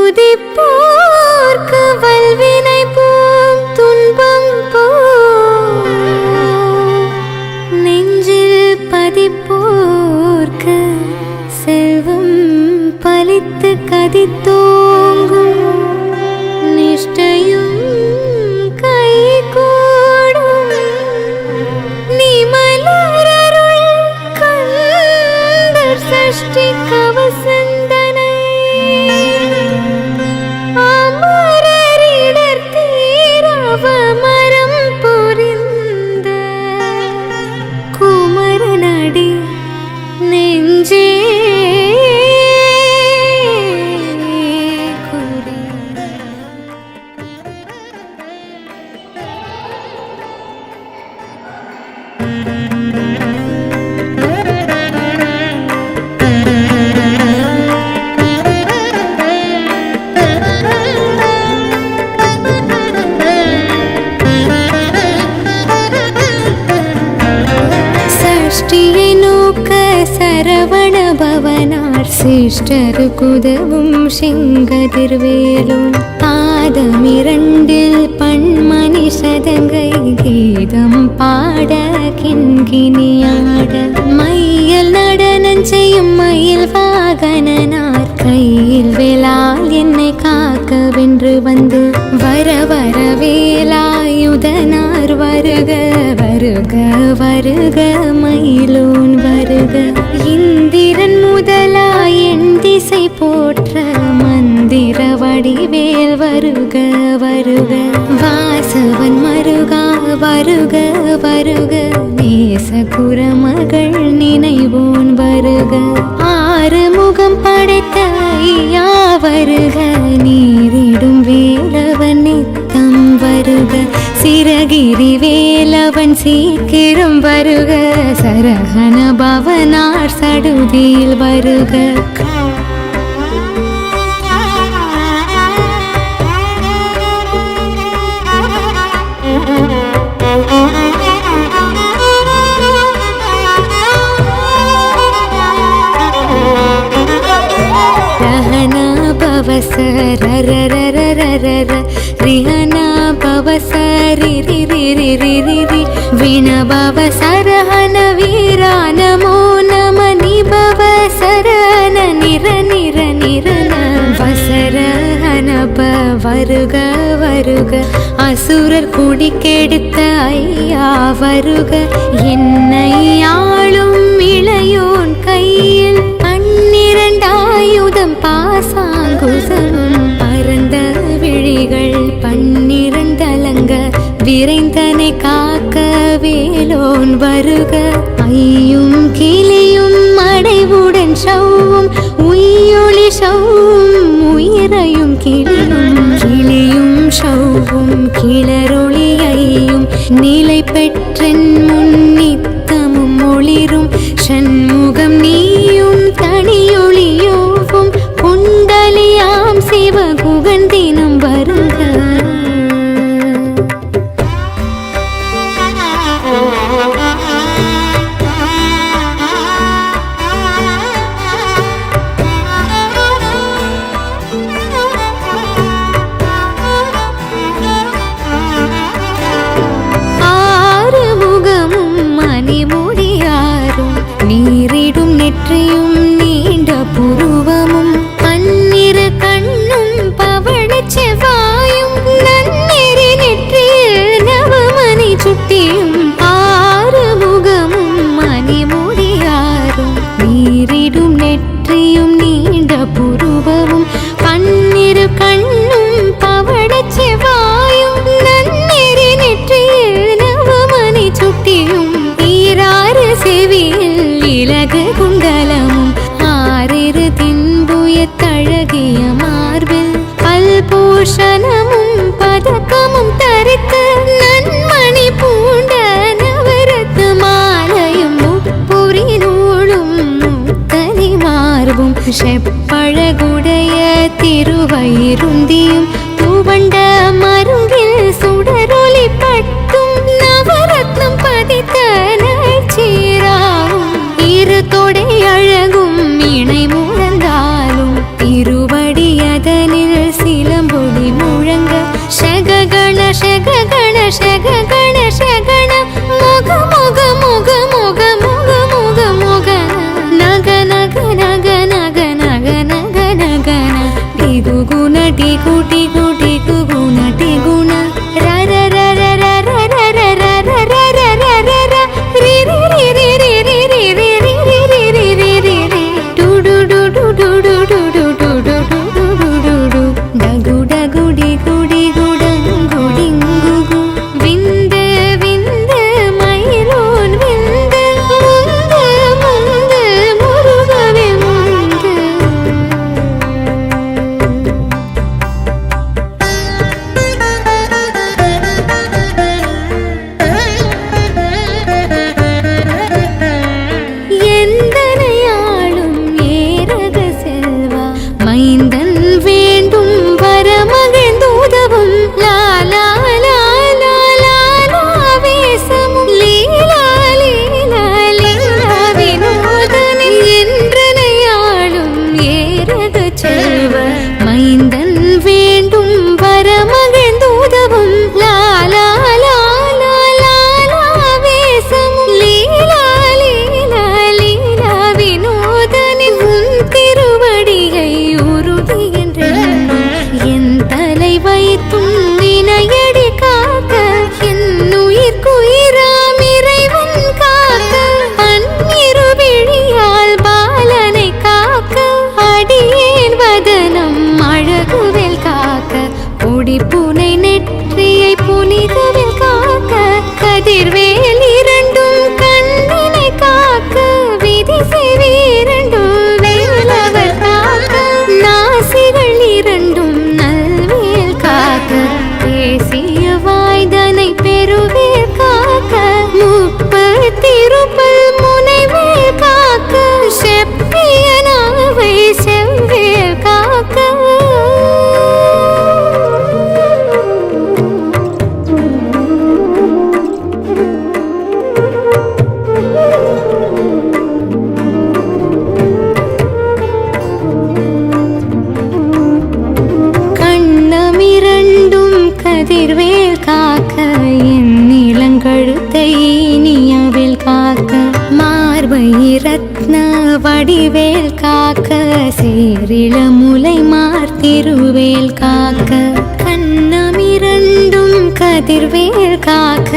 துதிப்போர்க்கு வல்வினை போம் துன்பம் போ நெஞ்சில் பதிப்போர்க்கு செல்வம் பலித்து கதித்தோங்கும் நிஷ்டையும் கைகூடும் நிமலரருள் கந்தர் சஷ்டி கவசந்தனை அமரரிடர் தீரவ மரம் புரிந்த குமரனடி நெஞ்சே சஷ்டியை நோக்க சரவண பவனார் சிஷ்டருக்குதவும் செங்கதிர்வேலும் பாதமிரண்டில் பண்மணி சதங்கை கீதம் பாட கிண்கிணியாட மையல் நடனம் செய்யும் மயில் வாகனனார் கையில் வேளால் என்னை காக்க வென்று வந்து வர வர வேலாயுதனார் வருக வருக வருக மயிலோன் வருக இந்திரன் முதலாய் என் திசை போற்ற மந்திர வடிவேல் வருக வருக வாசவன் மருகா வருக வருக நேச குரமகள் நினைவோன் வருக ஆறு முகம் படைத்த ஐயா வருக நீரிடும் வேலவன் நித்தம் வருக சிறகிரி வேலவன் சீக்கிரம் வருக சரஹன பவனார் சடுதியில் வருக ரிஹனா பவசரி விணபவ சரஹன வீரா நமோ நம நிபவ சரண நிர நிர நிரன வசரஹனப வருக வருக அசுரர் குடி கெடுத்த ஐயா வருக என்னை ஆளும் இளையோன் கையில் பன்னிரண்டாயுதம் பாசாங்குசமும் பரந்த விழிகள் பன்னிரண்டலங்க விரைந்தனை காக்க வேலோன் வருக ஐயும் கிளியும் அடைவுடன் சவ்வும் உயிரொளி சவ்வும் உயிரையும் கிளியும் கிளியும் சவ்வும் கிளரொளியையும் நிலை பெற்றன் முன்னித்தமும் ஒளிரும் சண்முகம் நீயும் தனியொளியோவும் குண்டலியாம் சிவகுகன் தினம் வருக நீரிடும் நெற்றியும் நீண்ட புருவமும் பன்னிரு கண்ணும் பவழ செவ்வாயும் நன்னெறி நெற்றியில் நவமணி சுட்டியும் ஆறு முகமும் மணிமுடியாரும் நீரிடும் நெற்றியும் நீண்ட புருவமும் பன்னிரு கண்ணும் பவழ செவ்வாயும் நன்னெறி நெற்றியில் நவமணி சுட்டியும் ஈராறு செவியில் இலகு குண்டலமும் ஆறிரு தின்புயத்தழகிய மார்பில் பல்பூஷணமும் பதக்கமும் தரித்து நன்மணி பூண்ட நவரத்து மாலையும் முப்புரி நூலும் முத்தனி மார்பும் செப்பழகுடைய திருவயிருந்தியும் துவண்ட மருங்கில் சுடரொளி பட்டும் நவரத்னம் பதித்த நச்சீராவும் இரு தொடை அழகும் இணை முழந்தாலும் திருவடியதனில் வடிவேல் காக்க சேரிள முலை மார்த்திருவேல் காக்க கண்ணமிரண்டும் கதிர்வேல் காக்க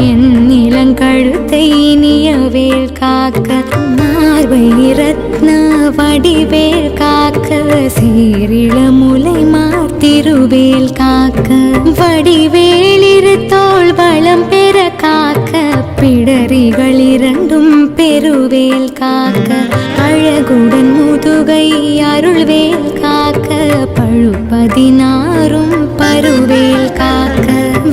என் நிலங்கழுத்தை இனியவேல் காக்க மார்பை ரத்ன வடிவேல் காக்க சேரிள முலை மார்த்திருவேல் காக்க வடிவேலிரு தோள் வளம் பெற காக்க பிடரிகள் இரண்டும் பெருவேல் காக்க அழகுடன் முதுகை அருள்வேல் காக்க பழுப்பதினாரும் பருவேல் காக்க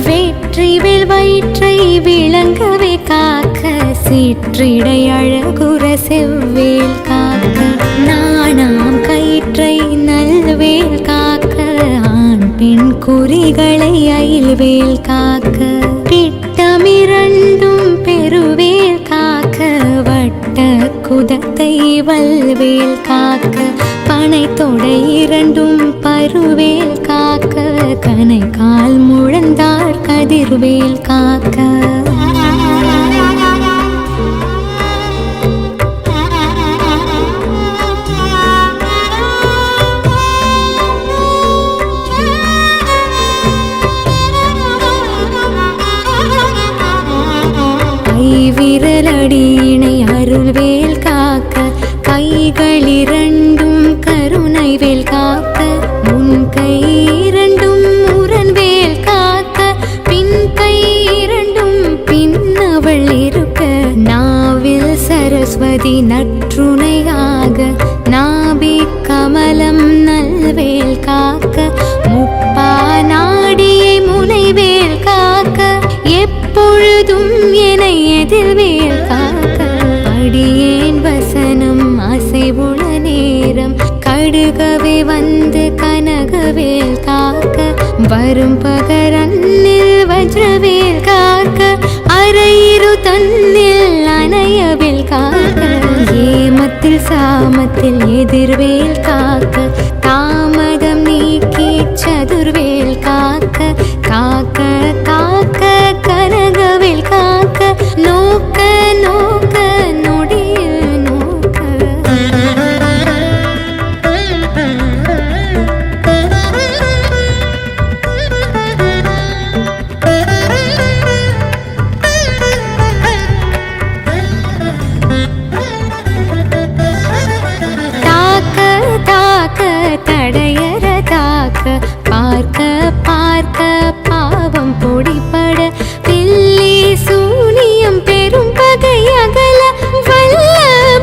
வெற்றிவேல் வயிற்றை விளங்கவே காக்க சிற்றிடை அழகுற செவ்வேல் காக்க நாணாம் கயிற்றை நல்வேல் காக்க ஆண் பெண் குறிகளை அயில்வேல் காக்க திட்டமிரண்டும் பெருவேல் காக்க வட்ட குதத்தை வல்வேல் காக்க பனை தொடை இரண்டும் பருவேல் காக்க கனை கால் முழந்தார் கதிர்வேல் காக்க விரலடியினை அருள்வேல் காக்க கைகளிரண்டும் கருணைவேல் காக்க முன் கை இரண்டும் முரண்வேல் காக்க பின் கை இரண்டும் பின்னவள் இருக்க நாவில் சரஸ்வதி நற்றுணையாக நாபி கமலம் நல்வேல் காக்க முப்பா நாடியை முனைவேல் காக்க எப்பொழுதும் என எதிர்வேல் காக்க அடியேன் வசனம் அசைவுள நேரம் கடுகவே வந்து கனகவேல் காக்க வரும் பகரன்னில் வஜ்ரவேல் காக்க அரையிரு தன்னில் அணையவேல் காக்க ஏமத்தில் சாமத்தில் எதிர்வேல் காக்க தாமதம் நீக்கி சதுர்வேல் காக்க காக்க காக்க கனகவேல் காக்க நோக்க நோக்க நொடியில் நோக்க தாக்க தாக்க தடையற தாக்க பார்க்க பார்க்க பாவம் பொடிப்பட பில்லி சூனியம் பெரும் பகை அகல வல்ல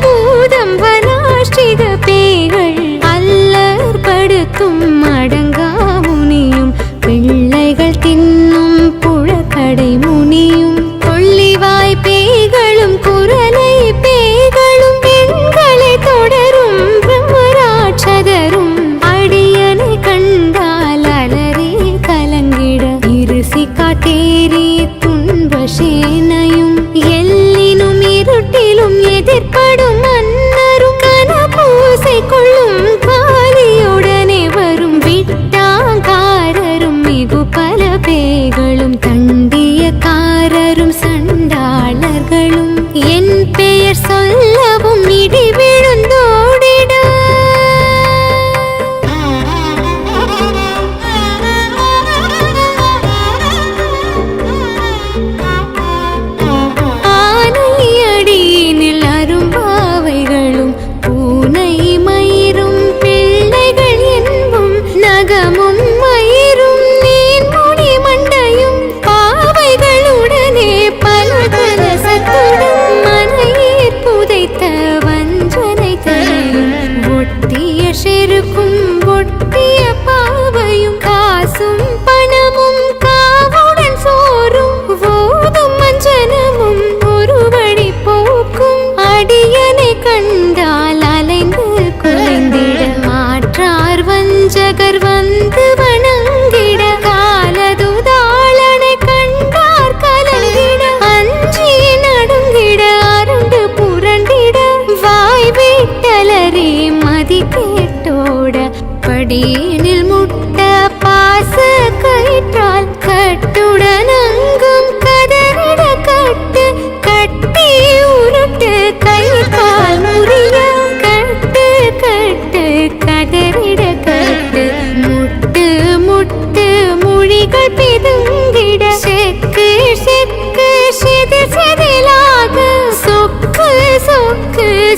பூதம் வனாஷ்டிக பேய்கள் அல்லற்படுத்தும் அடங்கா முனியும் பிள்ளைகள் தின்னும் புழக்கடை முனியும் கொள்ளிவாய் பேய்களும் குரலை பேய்களும் பெண்களை தொடரும் பிரம்மராட்சதரும் அடியனை கண்டால் அலறி கலங்கிட இருசி காட்டேரி துன்ப சேனையும் எல்லினும் இருட்டிலும் எதிர்ப்படும் மன்னரும் கனபூசை கொள்ளும் காலியுடனே வரும் விட்டாங்காரரும் மிகு பல பேய்களும் தண்டியக்காரரும் சண்டாளர்களும் என் பெயர் சொல்லவும் இடி விழுந்தோடிட ஆனையடியினில் அரும்பாவைகளும் பூனை மயிரும் பிள்ளைகள் என்பும் நகமும் மயிரும் நீன்முடி மண்டையும் பாவைகளுடனே பல பல சத்துடன் மனையீர் புதைத்த வஞ்சனை தலையும் ஒட்டிய செருக்கும் ஒட்டிய பாவையும் காசும் பணமும் காவுடன் சோறும் ஓதும் மஞ்சனமும் ஒருவழி போக்கும் அடியனை கண்டால் அலைந்து குலைந்திட மாற்றார் வஞ்சகர் வந்து வணங்கிட காலதுதாளனை கண்டார் கலங்கிட அஞ்சி நடுங்கிட அருண்டு புரண்டிட வாய் வீட்டலரே மதி கேட்டோட படியினில் முட்ட பாச கயிற்றால் கட்டுடன் அங்கும் கதறிட கட்டு கட்டி உருட்டு கை கால் முறிய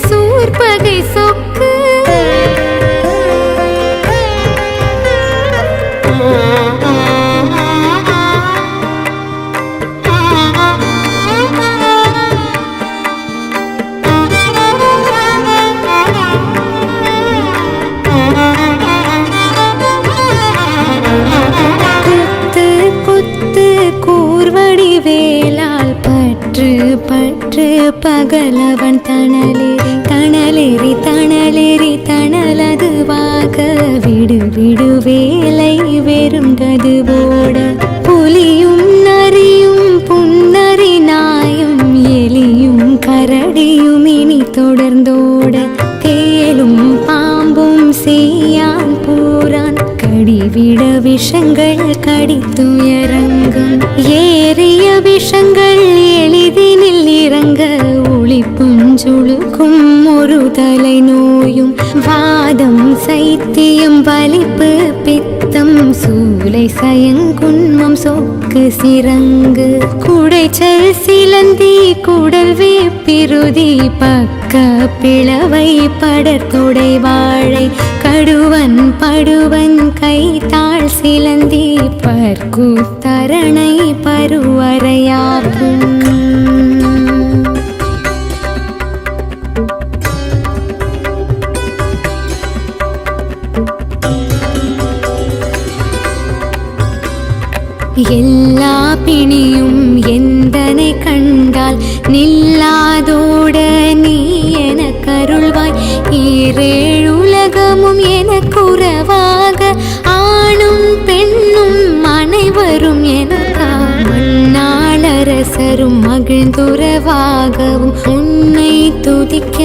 சூர்பகை சொக்கு வேளால் பற்று பற்று பகலவன் தணலேறி தணலேறி தணலேறி தணலதுவாக விடு விடு வேலை வெறுங்கது போட புலியும் நரியும் புன்னரி நாயும் எலியும் கரடியும் இனி தொடர்ந்தோட தேலும் பாம்பும் செய்யான் பூரான் கடிவிட விஷங்கள் கடித்துயரங்கும் ஏறிய விஷங்கள் எளிதினில் இறங்க ஒளிப்பும் சுழுக்கும் ஒரு தலை நோயும் வாதம் சைத்தியம் வலிப்பு பித்தம் சூலை சயங்குன்மம் சொக்கு சிறங்கு குடைச்சல் சிலந்தி குடல் வேப்பிருதி பக்க பிளவை படற்கொடை வாழை கடுவன் படுவன் கைத்தாள் சிலந்தி பற்குத்தரணை பருவரையாக்கும் எல்லா பிணியும் எந்தனை கண்டால் நில்லாதோட நீ என கருள்வாய் ஈரேழுலகமும் எனக்குறவாக ஆணும் பெண்ணும் அனைவரும் எனக்கா மண்ணாளரசரும் மகிழ்ந்துறவாகவும் உன்னை துதிக்க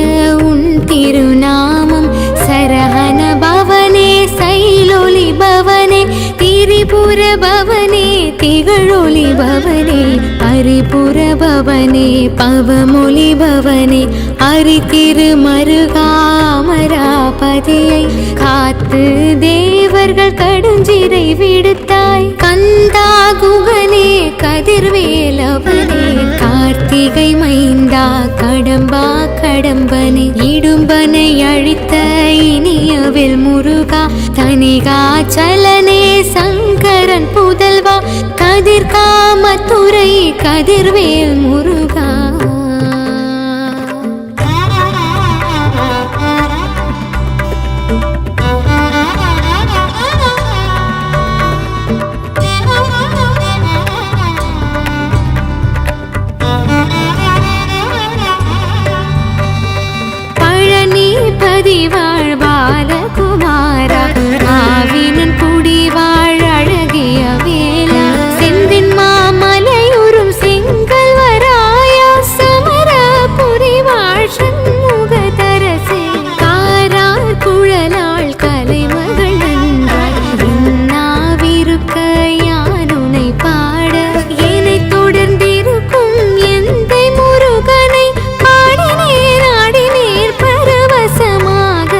உன் திருநாமம் சரஹண பவனே சைலொலி பவனே திரிபுர பவனே திகழொலி பவனே பரிபுர பவனே பவமொழி பவனே அரிதிரு மருகாமராபதியை காத்து தேவர்கள் கடுஞ்சிறை விடுத்தாய் கந்தா குகனே கதிர்வேலவனே கார்த்திகை மைந்தா கடம்பா கடம்பனே இடும்பனை அழித்த இனியவில் முருகா தனிகாச்சலனே சங்கரன் புதல்வா கதிர்காமத்துறை கதிர்வேல் முருகா பழனிபதி வாழ்பால குமாரா ஆவினன் குடி வாழ் அழகிய வேலா செந்தின் மாமலையுறும் செங்கல் வராயா சமரபுரி வாழ் சண்முகதரசே காரார் குழலாள் கலைமகள் நன்றாய் இன்னாவிருக்க யானுனை பாட என்னை தொடர்ந்திருக்கும் எந்தை முருகனை பாடினேன் ஆடினேன் பரவசமாக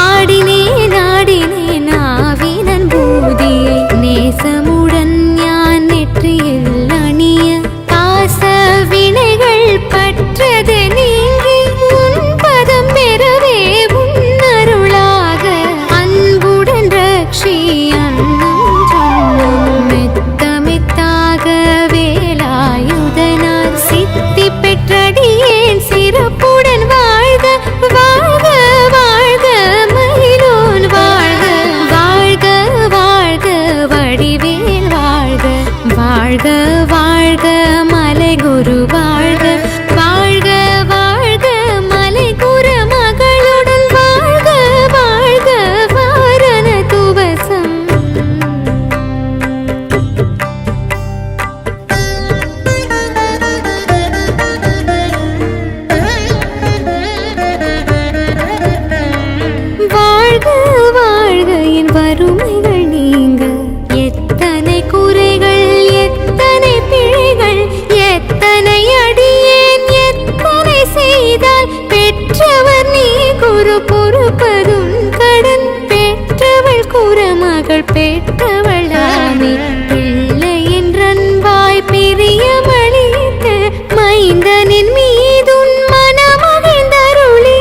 ஆடினேன் ஆடினேன் ஆவினன் பூதியை நேசமுடன் ஞான் நெற்றியில் அணிய பாச வினைகள் பற்றது நீங்கி உன் பதம் பெறவே உன்னருளாக அன்புடன் ரக்ஷி அன்னம் சொன்னம் மெத்த மெத்தாக வேலாயுதனார் சித்தி பெற்றடியேன் சிறப்புடன் வாழ்க வாழ்க வாழ்க மயிலோன் வாழ்க வாழ்க வாழ்க வடிவேல் வாழ்க வாழ்க வாழ்க மலை குரு வாழ்க வாழ்க வாழ்க மலை குரு மகளுடன் வாழ்க வாழ்க வாரண துவசம் வாழ்க வாழ்க என் வறுமைகள் நீங்க எத்தனை குறைகள் எத்தனை பிழைகள் எத்தனை அடியேன் எத்தனை செய்தால் பெற்றவர் நீ குரு பொறுப்பதும் கடன் பெற்றவள் குறமகள் பெற்றவள் ஆனி பிள்ளை என்றன்பாய் பிரியமளித்த மைந்தனின் மீதுன் மனமகிழ்ந்தருளி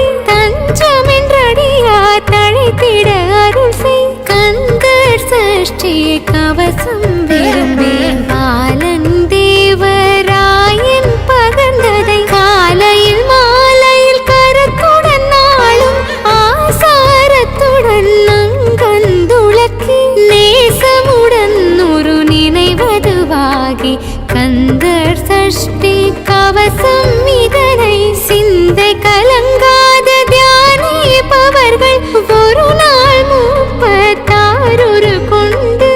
சஷ்டி கவசம் விரும்பேன் பாலன் தேவராயன் பகர்ந்ததை காலையில் மாலையில் கரத்துடன் நாளும் ஆசாரத்துடன் நங்கந்துளக்கி நேசமுடன் ஒரு நினைவதுவாகி கந்தர் சஷ்டி கவசம் இதனை சிந்தை கலங்காத தியானிப்பவர்கள் ஒரு நாள் 36 கொண்டு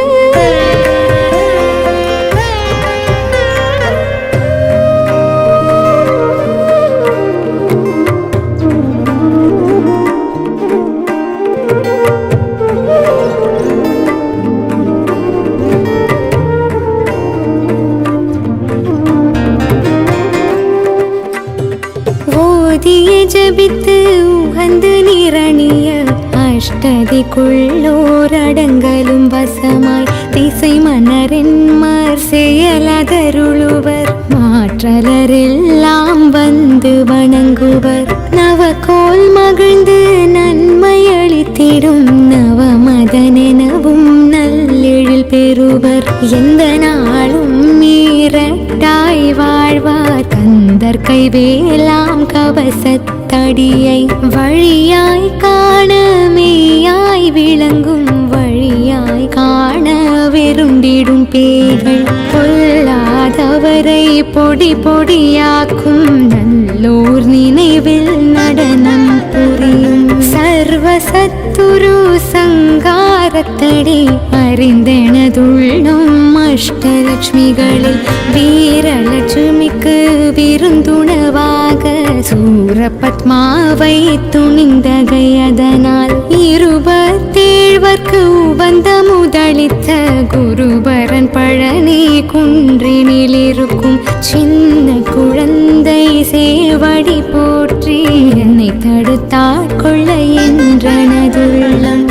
ஓதிய ஜபித்து உகந்து நிரணிய அஷ்டதிக்குள்ளோர் அடங்கலும் வசமாய் திசை மன்னரென்மார் செயலதருளுவர் மாற்றலரெல்லாம் வந்து வணங்குவர் நவகோல் மகிழ்ந்து நன்மையளித்திடும் நவமதனெனவும் நல்லெழில் பெறுவர் எந்த நாளும் மீறட்டாய் வாழ்வார் கந்தர் கைவேலாம் கவசத்தடியை வழியாய் காண மெய்யாய் விளங்கும் வழியாய் காண வெருண்டிடும் பேய்கள் பொல்லாதவரை பொடி பொடியாக்கும் நல்லோர் நினைவில் நடனம் புரியும் சர்வசத்துரு சங்காரத்தடி அறிந்தெனதுள்ளும் அஷ்டலட்சுமிகளில் வீரலட்சுமிக்கு விருந்துணவாக சூரபத்மாவை துணிந்தகையதனால் 27 உபந்த முதலித்த குருபரன் பழனி குன்றினில் இருக்கும் சின்ன குழந்தை சேவடி போற்றி என்னை தடுத்தாட்கொள்ள என்றனதுள்ளம்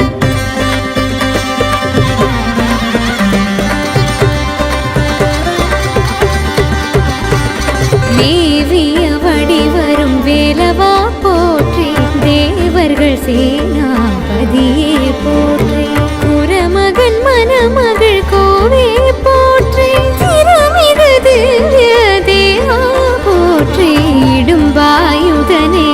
தேவிய வடிவரும் வேலவா போற்றி தேவர்கள் சேனாபதியே போற்றி குரமகன் மணமகள் கோவே போற்றி திருமிகு திவ்ய தேவா போற்றி இடும்பாயுதனே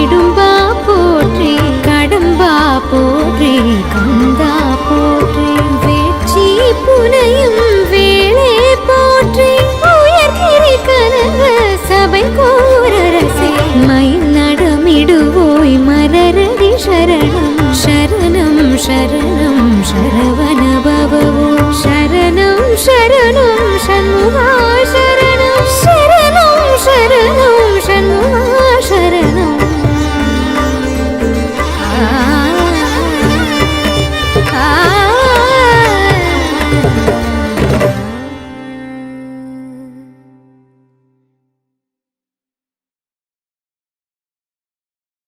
இடும்பா போற்றி கடம்பா போற்றி கந்தா போற்றி வேட்சி புனையும் வேளே போற்றி உயர்கிரி கனக சபை கோரரசே மயில் நடமிடுவோய் மலரடி சரணம் சரணம் சரணம் சரவண பவோ சரணம் சரணம் சண்முகா